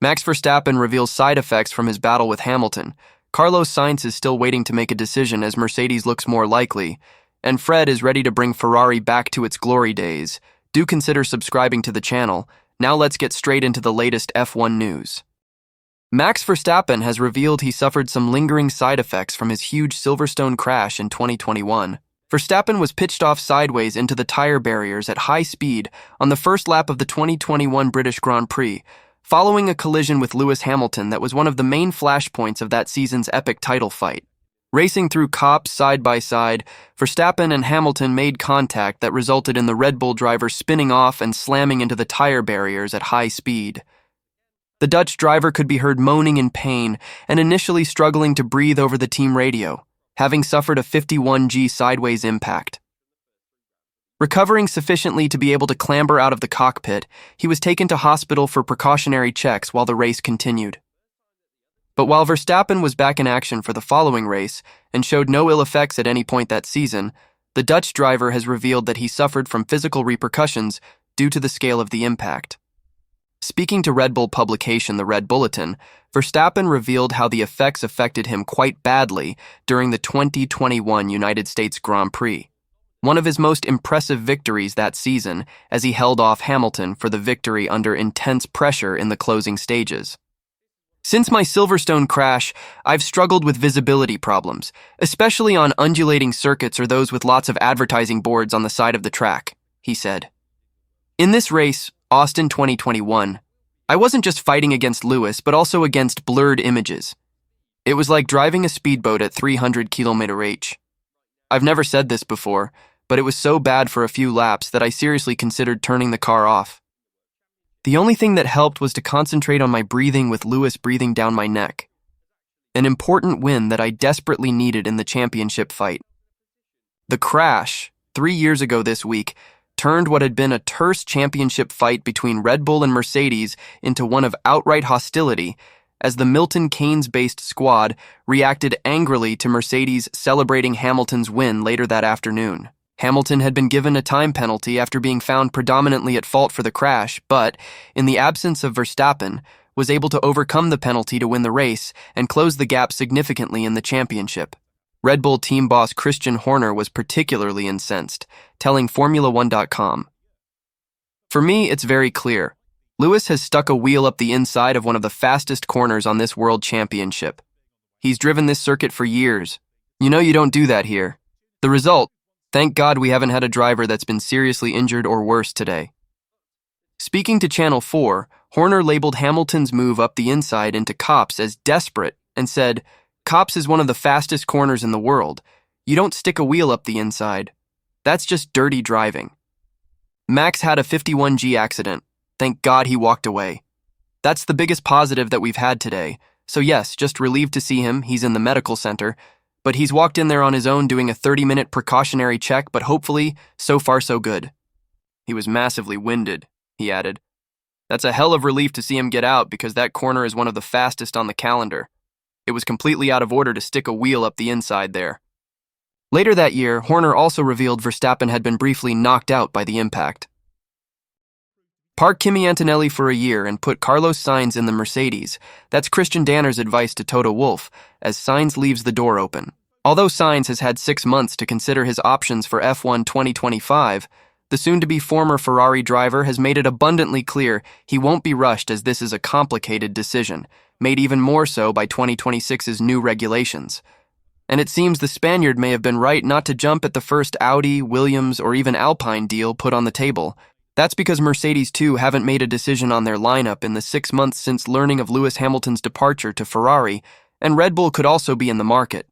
Max Verstappen reveals side effects from his battle with Hamilton. Carlos Sainz is still waiting to make a decision as Mercedes looks more likely. And Fred is ready to bring Ferrari back to its glory days. Do consider subscribing to the channel. Now let's get straight into the latest F1 news. Max Verstappen has revealed he suffered some lingering side effects from his huge Silverstone crash in 2021. Verstappen was pitched off sideways into the tire barriers at high speed on the first lap of the 2021 British Grand Prix, following a collision with Lewis Hamilton that was one of the main flashpoints of that season's epic title fight. Racing through cops side by side, Verstappen and Hamilton made contact that resulted in the Red Bull driver spinning off and slamming into the tire barriers at high speed. The Dutch driver could be heard moaning in pain and initially struggling to breathe over the team radio, having suffered a 51G sideways impact. Recovering sufficiently to be able to clamber out of the cockpit, he was taken to hospital for precautionary checks while the race continued. But while Verstappen was back in action for the following race and showed no ill effects at any point that season, the Dutch driver has revealed that he suffered from physical repercussions due to the scale of the impact. Speaking to Red Bull publication The Red Bulletin, Verstappen revealed how the effects affected him quite badly during the 2021 United States Grand Prix, one of his most impressive victories that season as he held off Hamilton for the victory under intense pressure in the closing stages. Since my Silverstone crash, I've struggled with visibility problems, especially on undulating circuits or those with lots of advertising boards on the side of the track, he said. In this race, Austin 2021, I wasn't just fighting against Lewis, but also against blurred images. It was like driving a speedboat at 300 km/h. I've never said this before, but it was so bad for a few laps that I seriously considered turning the car off. The only thing that helped was to concentrate on my breathing with Lewis breathing down my neck. An important win that I desperately needed in the championship fight. The crash, 3 years ago this week, turned what had been a terse championship fight between Red Bull and Mercedes into one of outright hostility as the Milton Keynes-based squad reacted angrily to Mercedes celebrating Hamilton's win later that afternoon. Hamilton had been given a time penalty after being found predominantly at fault for the crash, but, in the absence of Verstappen, was able to overcome the penalty to win the race and close the gap significantly in the championship. Red Bull team boss Christian Horner was particularly incensed, telling Formula1.com, "For me, it's very clear. Lewis has stuck a wheel up the inside of one of the fastest corners on this world championship. He's driven this circuit for years. You know you don't do that here. The result, thank God we haven't had a driver that's been seriously injured or worse today." Speaking to Channel 4, Horner labeled Hamilton's move up the inside into Copse as desperate and said, "Copse is one of the fastest corners in the world. You don't stick a wheel up the inside. That's just dirty driving." Max had a 51G accident. Thank God he walked away. That's the biggest positive that we've had today. So yes, just relieved to see him. He's in the medical center. But he's walked in there on his own doing a 30-minute precautionary check, but hopefully, so far so good. He was massively winded, he added. That's a hell of relief to see him get out because that corner is one of the fastest on the calendar. It was completely out of order to stick a wheel up the inside there. Later that year, Horner also revealed Verstappen had been briefly knocked out by the impact. Park Kimi Antonelli for a year and put Carlos Sainz in the Mercedes. That's Christian Danner's advice to Toto Wolff as Sainz leaves the door open. Although Sainz has had 6 months to consider his options for F1 2025, the soon-to-be former Ferrari driver has made it abundantly clear he won't be rushed as this is a complicated decision, made even more so by 2026's new regulations. And it seems the Spaniard may have been right not to jump at the first Audi, Williams, or even Alpine deal put on the table. That's because Mercedes too haven't made a decision on their lineup in the 6 months since learning of Lewis Hamilton's departure to Ferrari, and Red Bull could also be in the market.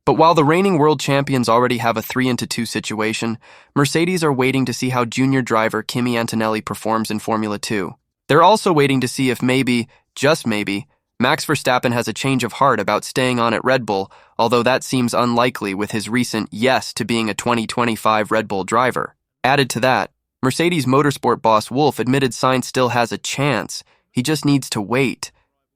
But while the reigning world champions already have a 3-2 situation, Mercedes are waiting to see how junior driver Kimi Antonelli performs in Formula 2. They're also waiting to see if maybe, just maybe, Max Verstappen has a change of heart about staying on at Red Bull, although that seems unlikely with his recent yes to being a 2025 Red Bull driver. Added to that, Mercedes Motorsport boss Wolff admitted Sainz still has a chance. He just needs to wait.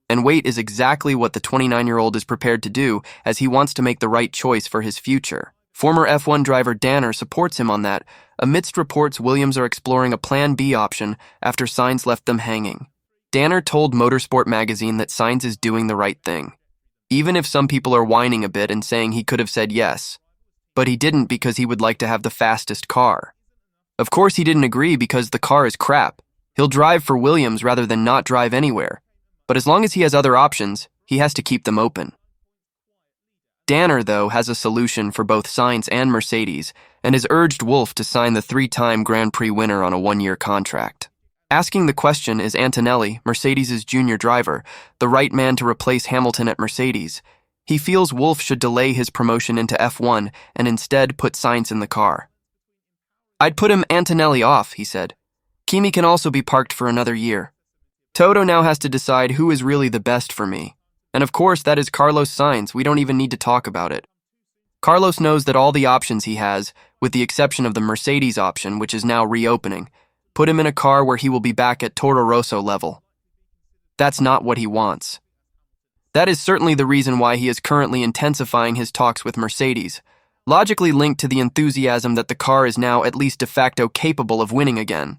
And wait is exactly what the 29-year-old is prepared to do, as he wants to make the right choice for his future. Former F1 driver Danner supports him on that, amidst reports Williams are exploring a Plan B option after Sainz left them hanging. Danner told Motorsport magazine that Sainz is doing the right thing, even if some people are whining a bit and saying he could have said yes. But he didn't because he would like to have the fastest car. Of course he didn't agree because the car is crap. He'll drive for Williams rather than not drive anywhere. But as long as he has other options, he has to keep them open. Danner, though, has a solution for both Sainz and Mercedes and has urged Wolff to sign the three-time Grand Prix winner on a one-year contract. Asking the question is Antonelli, Mercedes' junior driver, the right man to replace Hamilton at Mercedes. He feels Wolff should delay his promotion into F1 and instead put Sainz in the car. "I'd put him Antonelli off," he said. "Kimi can also be parked for another year. Toto now has to decide who is really the best for me. And of course, that is Carlos Sainz. We don't even need to talk about it. Carlos knows that all the options he has, with the exception of the Mercedes option, which is now reopening, put him in a car where he will be back at Toro Rosso level. That's not what he wants. That is certainly the reason why he is currently intensifying his talks with Mercedes, logically linked to the enthusiasm that the car is now at least de facto capable of winning again.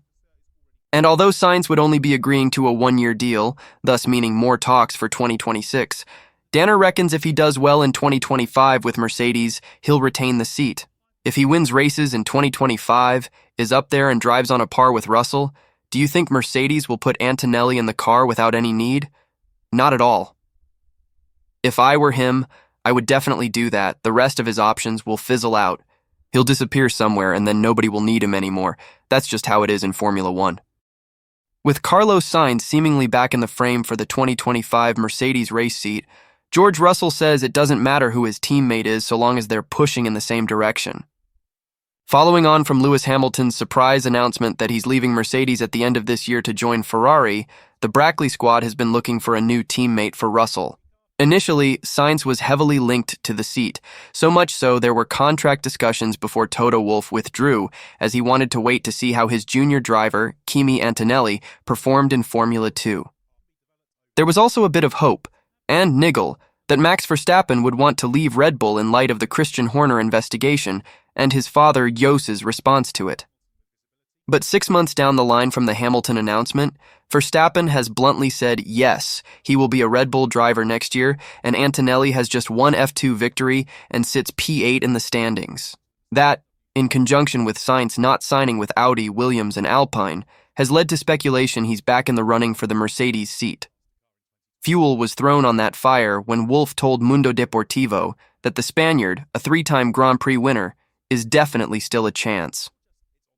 And although Sainz would only be agreeing to a one-year deal, thus meaning more talks for 2026, Danner reckons if he does well in 2025 with Mercedes, he'll retain the seat. If he wins races in 2025, is up there and drives on a par with Russell, do you think Mercedes will put Antonelli in the car without any need? Not at all. If I were him, I would definitely do that. The rest of his options will fizzle out. He'll disappear somewhere and then nobody will need him anymore. That's just how it is in Formula One. With Carlos Sainz seemingly back in the frame for the 2025 Mercedes race seat, George Russell says it doesn't matter who his teammate is so long as they're pushing in the same direction. Following on from Lewis Hamilton's surprise announcement that he's leaving Mercedes at the end of this year to join Ferrari, the Brackley squad has been looking for a new teammate for Russell. Initially, Sainz was heavily linked to the seat, so much so there were contract discussions before Toto Wolff withdrew, as he wanted to wait to see how his junior driver, Kimi Antonelli, performed in Formula 2. There was also a bit of hope, and niggle, that Max Verstappen would want to leave Red Bull in light of the Christian Horner investigation and his father Jos's response to it. But 6 months down the line from the Hamilton announcement, Verstappen has bluntly said yes, he will be a Red Bull driver next year, and Antonelli has just one F2 victory and sits P8 in the standings. That, in conjunction with Sainz not signing with Audi, Williams, and Alpine, has led to speculation he's back in the running for the Mercedes seat. Fuel was thrown on that fire when Wolff told Mundo Deportivo that the Spaniard, a three-time Grand Prix winner, is definitely still a chance.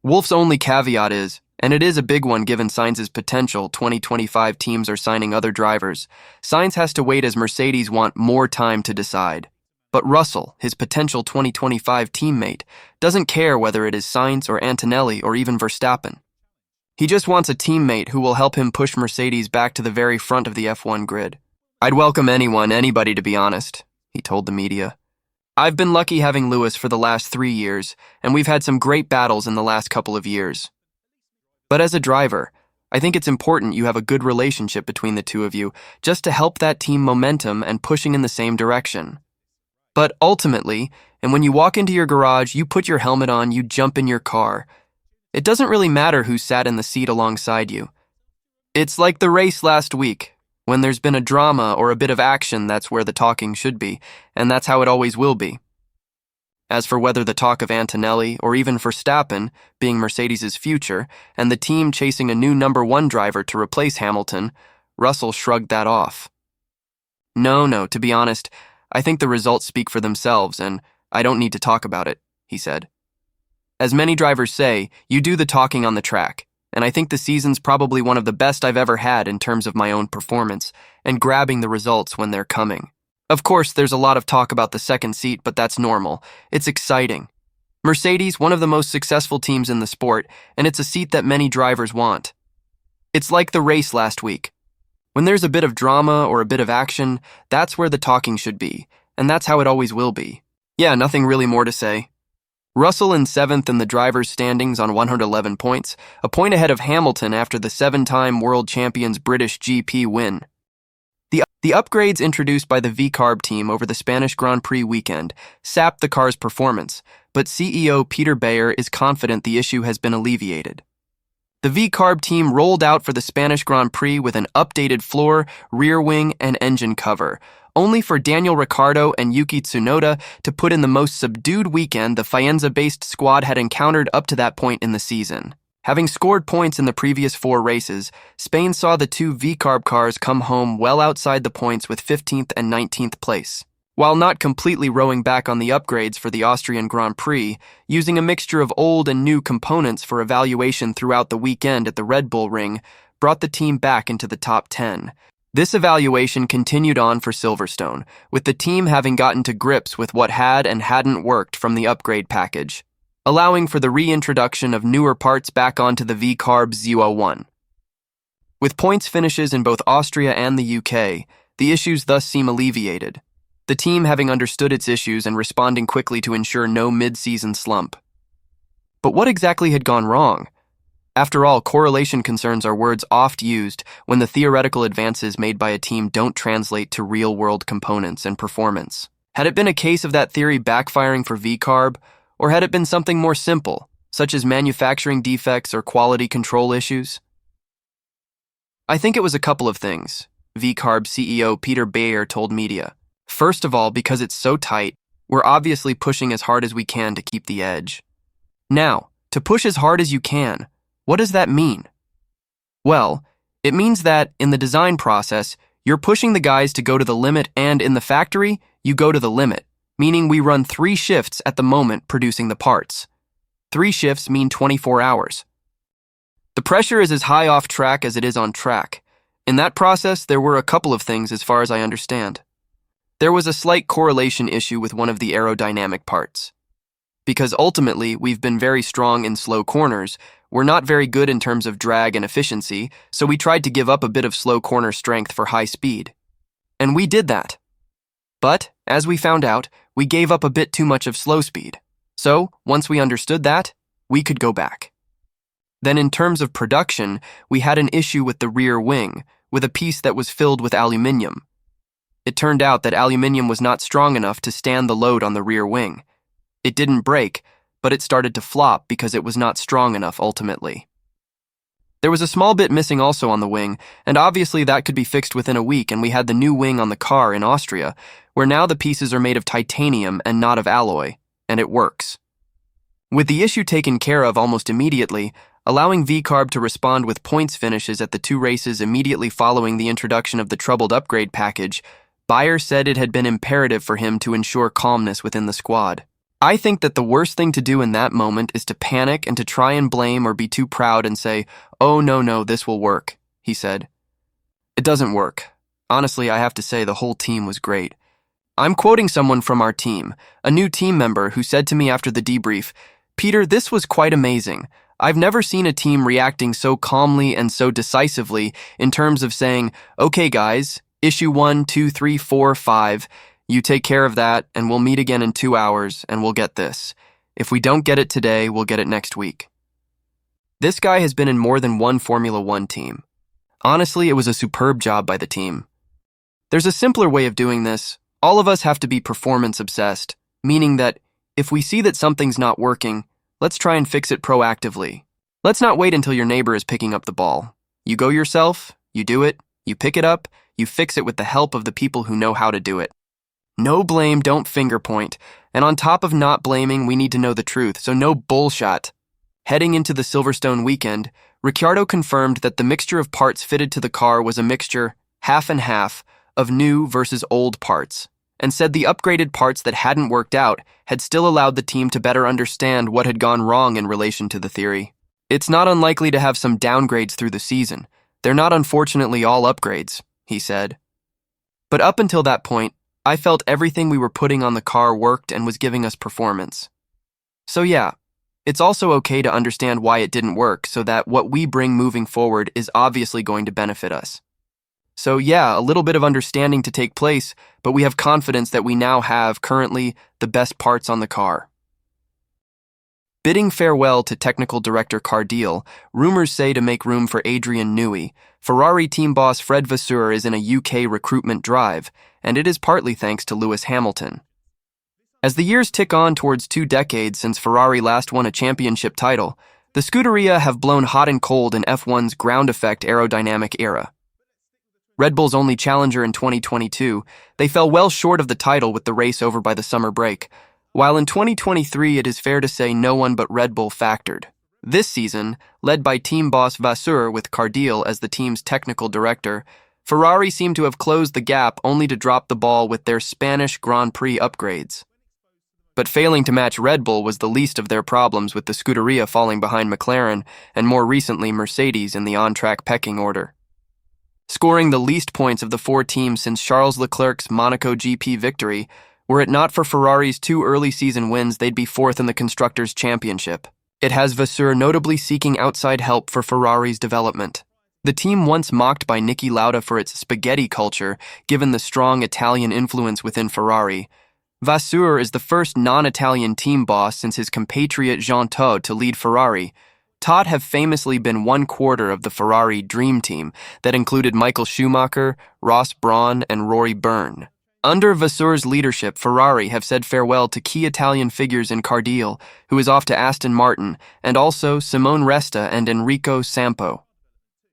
Wolff's only caveat is, and it is a big one given Sainz's potential, 2025 teams are signing other drivers, Sainz has to wait as Mercedes want more time to decide. But Russell, his potential 2025 teammate, doesn't care whether it is Sainz or Antonelli or even Verstappen. He just wants a teammate who will help him push Mercedes back to the very front of the F1 grid. "I'd welcome anybody to be honest," he told the media. "I've been lucky having Lewis for the last 3 years, and we've had some great battles in the last couple of years. But as a driver, I think it's important you have a good relationship between the two of you just to help that team momentum and pushing in the same direction. But ultimately, and when you walk into your garage, you put your helmet on, you jump in your car. It doesn't really matter who sat in the seat alongside you. It's like the race last week. When there's been a drama or a bit of action, that's where the talking should be, and that's how it always will be. As for whether the talk of Antonelli or even Verstappen being Mercedes' future and the team chasing a new number 1 driver to replace Hamilton, Russell shrugged that off. No, to be honest, I think the results speak for themselves and I don't need to talk about it, he said. As many drivers say, you do the talking on the track, and I think the season's probably one of the best I've ever had in terms of my own performance and grabbing the results when they're coming. Of course, there's a lot of talk about the second seat, but that's normal. It's exciting. Mercedes, one of the most successful teams in the sport, and it's a seat that many drivers want. It's like the race last week. When there's a bit of drama or a bit of action, that's where the talking should be, and that's how it always will be. Yeah, nothing really more to say. Russell in 7th in the drivers' standings on 111 points, a point ahead of Hamilton after the 7-time world champion's British GP win. The upgrades introduced by the Carb team over the Spanish Grand Prix weekend sapped the car's performance, but CEO Peter Bayer is confident the issue has been alleviated. The V-Carb team rolled out for the Spanish Grand Prix with an updated floor, rear wing, and engine cover, only for Daniel Ricciardo and Yuki Tsunoda to put in the most subdued weekend the Faenza-based squad had encountered up to that point in the season. Having scored points in the previous 4 races, Spain saw the 2 V-Carb cars come home well outside the points with 15th and 19th place. While not completely rowing back on the upgrades for the Austrian Grand Prix, using a mixture of old and new components for evaluation throughout the weekend at the Red Bull Ring brought the team back into the top 10. This evaluation continued on for Silverstone, with the team having gotten to grips with what had and hadn't worked from the upgrade package, allowing for the reintroduction of newer parts back onto the V-Carb Z01. With points finishes in both Austria and the UK, the issues thus seem alleviated, the team having understood its issues and responding quickly to ensure no mid-season slump. But what exactly had gone wrong? After all, correlation concerns are words oft used when the theoretical advances made by a team don't translate to real-world components and performance. Had it been a case of that theory backfiring for V-Carb, or had it been something more simple, such as manufacturing defects or quality control issues? I think it was a couple of things, V-Carb CEO Peter Bayer told media. First of all, because it's so tight, we're obviously pushing as hard as we can to keep the edge. Now, to push as hard as you can, what does that mean? Well, it means that, in the design process, you're pushing the guys to go to the limit, and in the factory, you go to the limit, meaning we run 3 shifts at the moment producing the parts. 3 shifts mean 24 hours. The pressure is as high off track as it is on track. In that process, there were a couple of things as far as I understand. There was a slight correlation issue with one of the aerodynamic parts. Because ultimately, we've been very strong in slow corners, we're not very good in terms of drag and efficiency, so we tried to give up a bit of slow corner strength for high speed. And we did that. But, as we found out, we gave up a bit too much of slow speed. So, once we understood that, we could go back. Then in terms of production, we had an issue with the rear wing, with a piece that was filled with aluminium. It turned out that aluminium was not strong enough to stand the load on the rear wing. It didn't break, but it started to flop because it was not strong enough ultimately. There was a small bit missing also on the wing, and obviously that could be fixed within a week, and we had the new wing on the car in Austria, where now the pieces are made of titanium and not of alloy, and it works. With the issue taken care of almost immediately, allowing V-Carb to respond with points finishes at the 2 races immediately following the introduction of the troubled upgrade package, Bayer said it had been imperative for him to ensure calmness within the squad. I think that the worst thing to do in that moment is to panic and to try and blame or be too proud and say, "Oh, no, this will work," he said. It doesn't work. Honestly, I have to say the whole team was great. I'm quoting someone from our team, a new team member who said to me after the debrief, "Peter, this was quite amazing. I've never seen a team reacting so calmly and so decisively in terms of saying, okay guys, issue 1, 2, 3, 4, 5, you take care of that and we'll meet again in 2 hours and we'll get this. If we don't get it today, we'll get it next week." This guy has been in more than one Formula One team. Honestly, it was a superb job by the team. There's a simpler way of doing this. All of us have to be performance obsessed, meaning that if we see that something's not working, let's try and fix it proactively. Let's not wait until your neighbor is picking up the ball. You go yourself, you do it, you pick it up, you fix it with the help of the people who know how to do it. No blame, don't finger point. And on top of not blaming, we need to know the truth, so no bullshit. Heading into the Silverstone weekend, Ricciardo confirmed that the mixture of parts fitted to the car was a mixture, half and half, of new versus old parts, and said the upgraded parts that hadn't worked out had still allowed the team to better understand what had gone wrong in relation to the theory. It's not unlikely to have some downgrades through the season. They're not unfortunately all upgrades, he said. But up until that point, I felt everything we were putting on the car worked and was giving us performance. So yeah, it's also okay to understand why it didn't work so that what we bring moving forward is obviously going to benefit us. So yeah, a little bit of understanding to take place, but we have confidence that we now have, currently, the best parts on the car. Bidding farewell to technical director Cardel, rumors say to make room for Adrian Newey, Ferrari team boss Fred Vasseur is in a UK recruitment drive, and it is partly thanks to Lewis Hamilton. As the years tick on towards 2 decades since Ferrari last won a championship title, The Scuderia have blown hot and cold in F1's ground effect aerodynamic era. Red Bull's only challenger in 2022, they fell well short of the title with the race over by the summer break, while in 2023 it is fair to say no one but Red Bull factored. This season, led by team boss Vasseur with Cardel as the team's technical director, Ferrari seemed to have closed the gap only to drop the ball with their Spanish Grand Prix upgrades. But failing to match Red Bull was the least of their problems, with the Scuderia falling behind McLaren and more recently Mercedes in the on-track pecking order. Scoring the least points of the four teams since Charles Leclerc's Monaco GP victory, were it not for Ferrari's 2 early season wins, they'd be fourth in the Constructors' Championship. It has Vasseur notably seeking outside help for Ferrari's development. The team once mocked by Niki Lauda for its spaghetti culture, given the strong Italian influence within Ferrari. Vasseur is the first non-Italian team boss since his compatriot Jean Todt to lead Ferrari. Todt have famously been 1/4 of the Ferrari Dream Team that included Michael Schumacher, Ross Brawn, and Rory Byrne. Under Vasseur's leadership, Ferrari have said farewell to key Italian figures in Cardel, who is off to Aston Martin, and also Simone Resta and Enrico Sampo.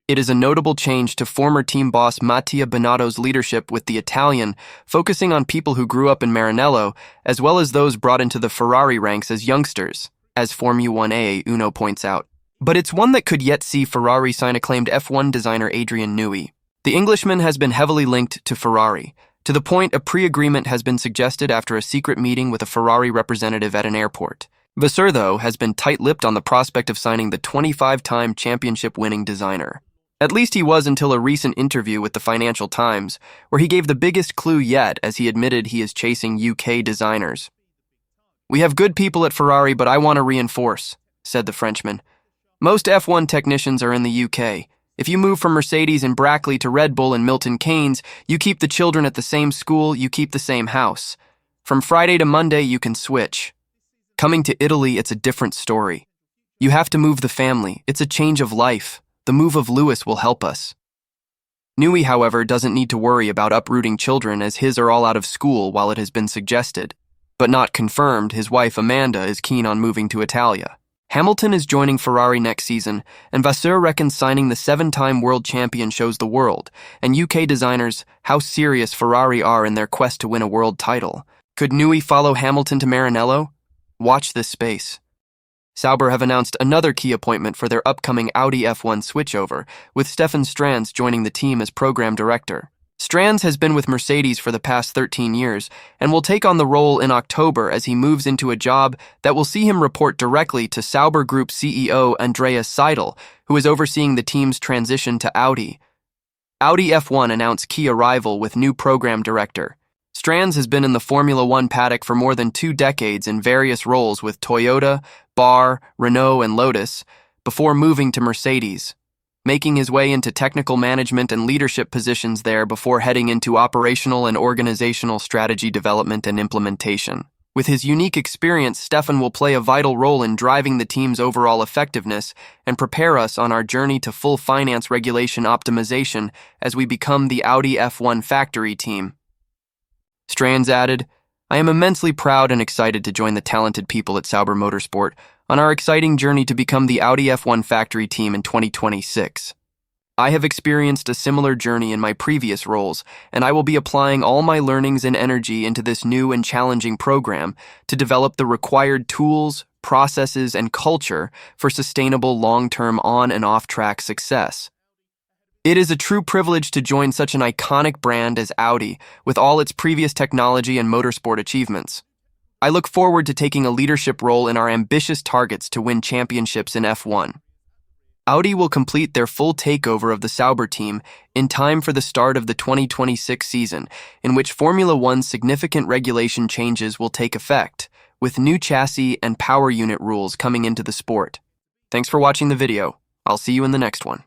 It is a notable change to former team boss Mattia Binotto's leadership, with the Italian focusing on people who grew up in Maranello, as well as those brought into the Ferrari ranks as youngsters, as Formula 1A Uno points out. But it's one that could yet see Ferrari sign acclaimed F1 designer Adrian Newey. The Englishman has been heavily linked to Ferrari, to the point a pre-agreement has been suggested after a secret meeting with a Ferrari representative at an airport. Vasseur, though, has been tight-lipped on the prospect of signing the 25-time championship-winning designer. At least he was until a recent interview with the Financial Times, where he gave the biggest clue yet as he admitted he is chasing UK designers. "We have good people at Ferrari, but I want to reinforce," said the Frenchman. "Most F1 technicians are in the UK. If you move from Mercedes in Brackley to Red Bull in Milton Keynes, you keep the children at the same school, you keep the same house. From Friday to Monday, you can switch. Coming to Italy, it's a different story. You have to move the family. It's a change of life. The move of Lewis will help us." Newey, however, doesn't need to worry about uprooting children, as his are all out of school while it has been suggested, but not confirmed. His wife Amanda is keen on moving to Italia. Hamilton is joining Ferrari next season, and Vasseur reckons signing the 7-time world champion shows the world and UK designers how serious Ferrari are in their quest to win a world title. Could Newey follow Hamilton to Maranello? Watch this space. Sauber have announced another key appointment for their upcoming Audi F1 switchover, with Stefan Strands joining the team as program director. Strands has been with Mercedes for the past 13 years and will take on the role in October as he moves into a job that will see him report directly to Sauber Group CEO Andreas Seidel, who is overseeing the team's transition to Audi. Audi F1 announced key arrival with new program director. Strands has been in the Formula 1 paddock for more than 2 decades in various roles with Toyota, Bar, Renault, and Lotus, before moving to Mercedes, making his way into technical management and leadership positions there before heading into operational and organizational strategy development and implementation. With his unique experience, Stefan will play a vital role in driving the team's overall effectiveness and prepare us on our journey to full finance regulation optimization as we become the Audi F1 factory team. Strands added, "I am immensely proud and excited to join the talented people at Sauber Motorsport on our exciting journey to become the Audi F1 factory team in 2026. I have experienced a similar journey in my previous roles, and I will be applying all my learnings and energy into this new and challenging program to develop the required tools, processes, and culture for sustainable long-term on- and off-track success. It is a true privilege to join such an iconic brand as Audi, with all its previous technology and motorsport achievements. I look forward to taking a leadership role in our ambitious targets to win championships in F1. Audi will complete their full takeover of the Sauber team in time for the start of the 2026 season, in which Formula 1's significant regulation changes will take effect, with new chassis and power unit rules coming into the sport. Thanks for watching the video. I'll see you in the next one.